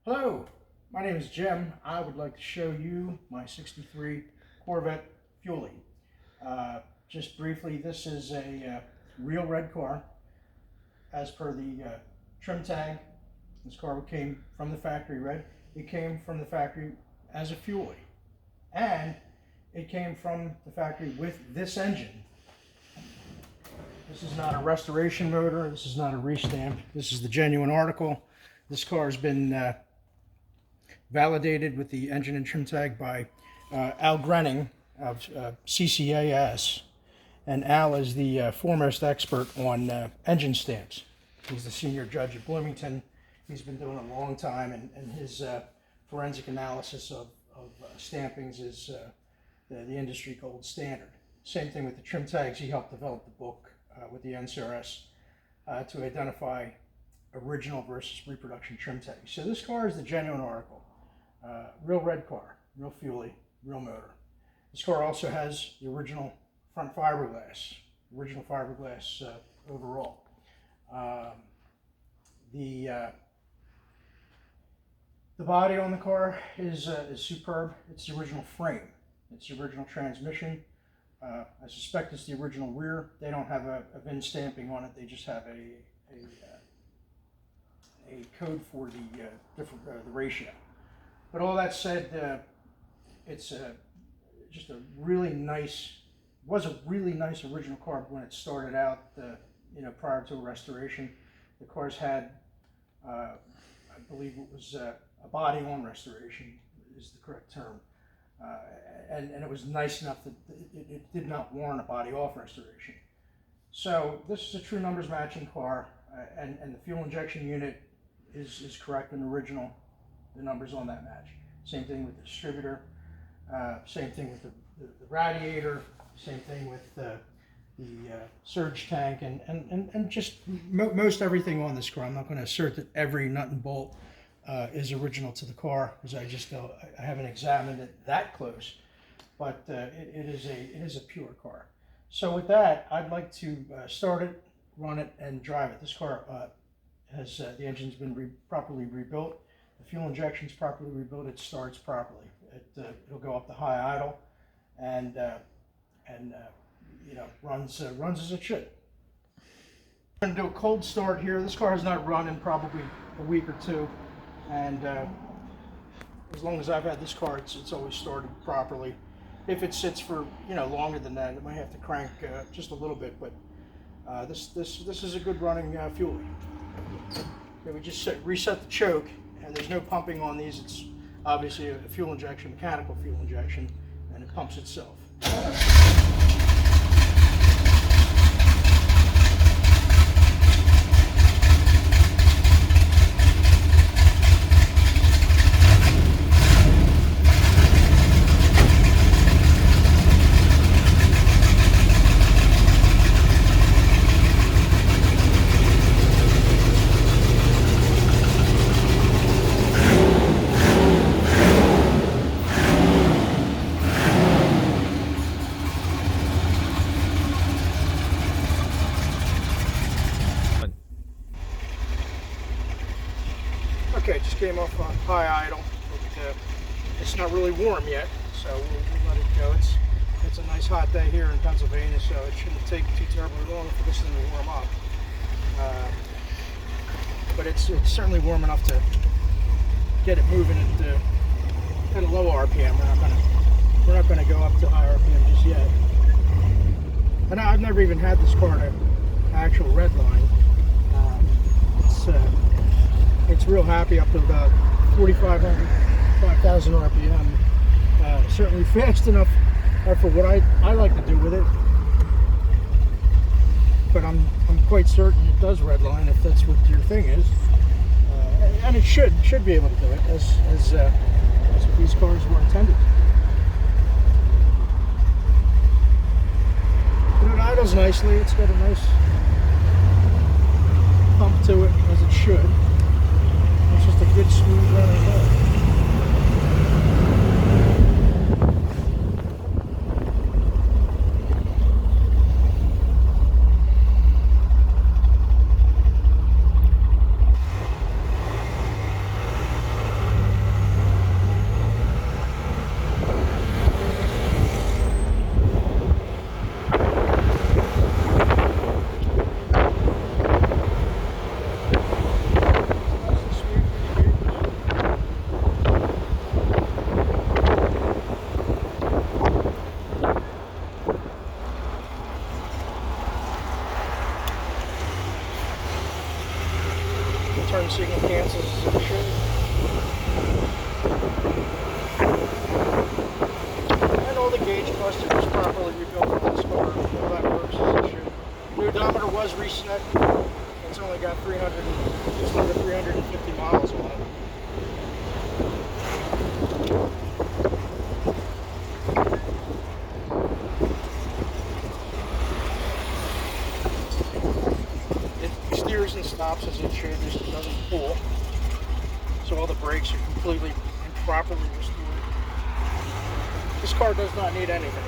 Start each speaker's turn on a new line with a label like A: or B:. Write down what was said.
A: Hello, my name is Jim. I would like to show you my 63 Corvette Fuelie. Just briefly, this is a real red car. As per the trim tag, this car came from the factory red. It came from the factory as a Fuelie. And it came from the factory with this engine. This is not a restoration motor. This is not a restamp. This is the genuine article. This car has been validated with the engine and trim tag by Al Grenning of CCAS, and Al is the foremost expert on engine stamps. He's the senior judge at Bloomington. He's been doing it a long time, and his forensic analysis of stampings is the industry gold standard. Same thing with the trim tags. He helped develop the book with the NCRS to identify original versus reproduction trim tags. So this car is the genuine article. Real red car, real Fuelie, real motor. This car also has the original front fiberglass, overall. The body on the car is superb. It's the original frame. It's the original transmission. I suspect it's the original rear. They don't have a VIN stamping on it. They just have a code for the ratio. But all that said, it's just a really nice, was a really nice original car when it started out, prior to a restoration. The car's had, I believe it was a body-on restoration is the correct term. And it was nice enough that it did not warrant a body-off restoration. So this is a true numbers matching car, and the fuel injection unit is correct and original. The numbers on that match. Same thing with the distributor, same thing with the radiator, same thing with the surge tank, and just most everything on this car. I'm not going to assert that every nut and bolt is original to the car, because I haven't examined it that close, but it is a pure car. So with that, I'd like to start it, run it, and drive it. This car has the engine's been properly rebuilt. The fuel injection's properly rebuilt. It starts properly. It'll go up to high idle, and runs as it should. I'm going to do a cold start here. This car has not run in probably a week or two, and as long as I've had this car, it's always started properly. If it sits for longer than that, it might have to crank just a little bit. But this is a good running Fuelie. Okay, we just reset the choke. And there's no pumping on these. It's obviously a fuel injection, mechanical fuel injection, and it pumps itself. Okay, just came off on high idle. It's not really warm yet, so we'll let it go. It's a nice hot day here in Pennsylvania, so it shouldn't take too terribly long for this thing to warm up. But it's certainly warm enough to get it moving at a low RPM. We're not gonna go up to high RPM just yet. And I've never even had this car to actual red line. It's real happy up to about 4,500, 5,000 RPM. Certainly fast enough for what I like to do with it. But I'm quite certain it does redline if that's what your thing is. And it should be able to do it as what these cars were intended. But it idles nicely. It's got a nice pump to it, as it should. It's just a good smooth running car. works as it should. And all the gauge cluster was properly rebuilt on this car. All that works as it should. The odometer was reset. It's only got just under 350 miles on it. It steers and stops as it should. It doesn't pull. So all the brakes are completely and properly restored. This car does not need anything.